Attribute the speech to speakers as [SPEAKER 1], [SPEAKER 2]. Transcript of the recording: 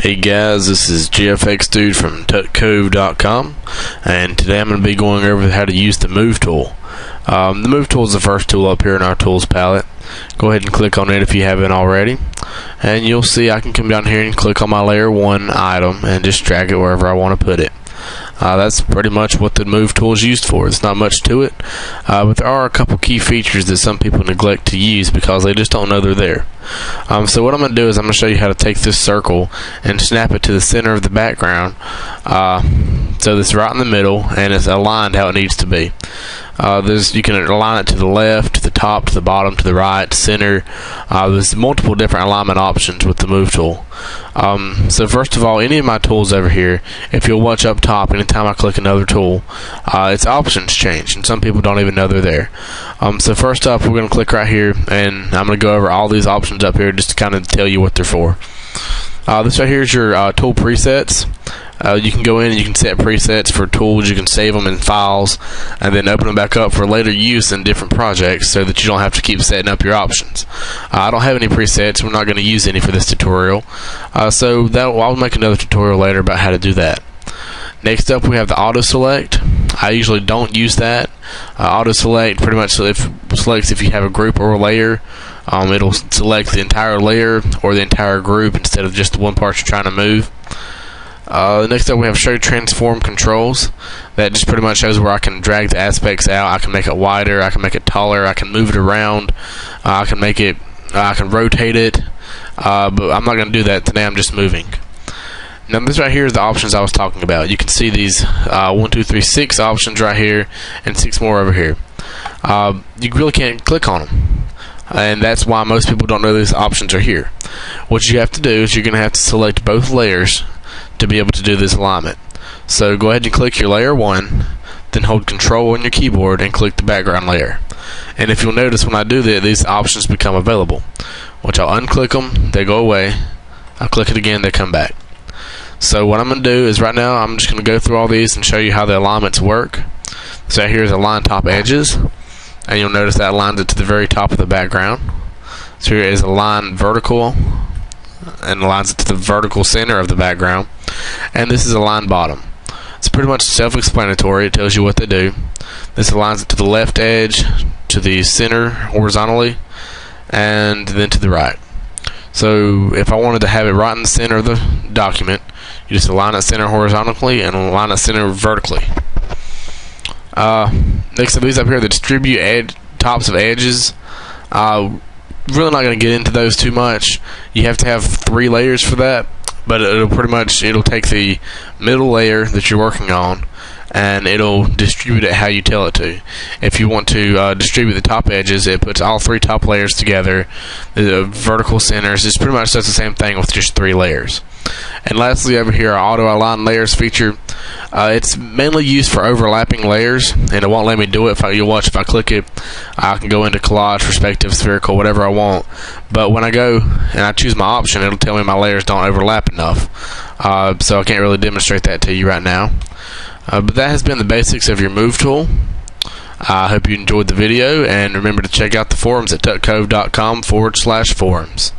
[SPEAKER 1] Hey guys, this is GFX Dude from Tutcove.com, and today I'm going to be going over how to use the Move tool. The Move tool is the first tool up here in our tools palette. Go ahead and click on it if you haven't already, and you'll see I can come down here and click on my layer 1 item and just drag it wherever I want to put it. That's pretty much what the Move tool is used for. There's not much to it, but there are a couple key features that some people neglect to use because they just don't know they're there. So what I'm going to do is I'm going to show you how to take this circle and snap it to the center of the background, so it's right in the middle and it's aligned how it needs to be. You can align it to the left, to the top, to the bottom, to the right, center. There's multiple different alignment options with the Move tool. So first of all, any of my tools over here, if you'll watch up top, anytime I click another tool, its options change, and some people don't even know they're there. So first up, we're going to click right here, and I'm going to go over all these options up here just to kind of tell you what they're for. This right here is your tool presets. You can go in and you can set presets for tools. You can save them in files and then open them back up for later use in different projects so that you don't have to keep setting up your options. I don't have any presets. We're not going to use any for this tutorial, so I'll make another tutorial later about how to do that. Next up, we have the auto select. I usually don't use that. Auto select pretty much selects if you have a group or a layer. It'll select the entire layer or the entire group instead of just the one part you're trying to move. Next up, we have show transform controls. That just pretty much shows where I can drag the aspects out. I can make it wider, I can make it taller, I can move it around, I can rotate it, but I'm not going to do that today. I'm just moving. Now this right here is the options I was talking about. You can see these 1, 2, 3, 6 options right here and 6 more over here. You really can't click on them, and that's why most people don't know these options are here. What you have to do is you're going to have to select both layers to be able to do this alignment. So go ahead and click your layer 1, then hold Control on your keyboard and click the background layer. And if you'll notice when I do that, these options become available. Once I'll unclick them, they go away. I'll click it again, they come back. So what I'm going to do is right now I'm just going to go through all these and show you how the alignments work. So here's align top edges, and you'll notice that aligns it to the very top of the background. So here is align vertical, and aligns it to the vertical center of the background. And this is align bottom. It's pretty much self-explanatory. It tells you what they do. This aligns it to the left edge, to the center horizontally, and then to the right. So if I wanted to have it right in the center of the document, you just align it center horizontally and align it center vertically. Next up, these up here, the distribute tops of edges. Really not going to get into those too much. You have to have 3 layers for that, but it'll take the middle layer that you're working on and it'll distribute it how you tell it to. If you want to distribute the top edges, it puts all 3 top layers together. The vertical centers, it pretty much does the same thing with just 3 layers. And lastly, over here, our auto align layers feature. It's mainly used for overlapping layers, and it won't let me do it. You'll watch if I click it, I can go into collage, perspective, spherical, whatever I want. But when I go and I choose my option, it'll tell me my layers don't overlap enough. So I can't really demonstrate that to you right now. But that has been the basics of your Move tool. I hope you enjoyed the video, and remember to check out the forums at tutcove.com/forums.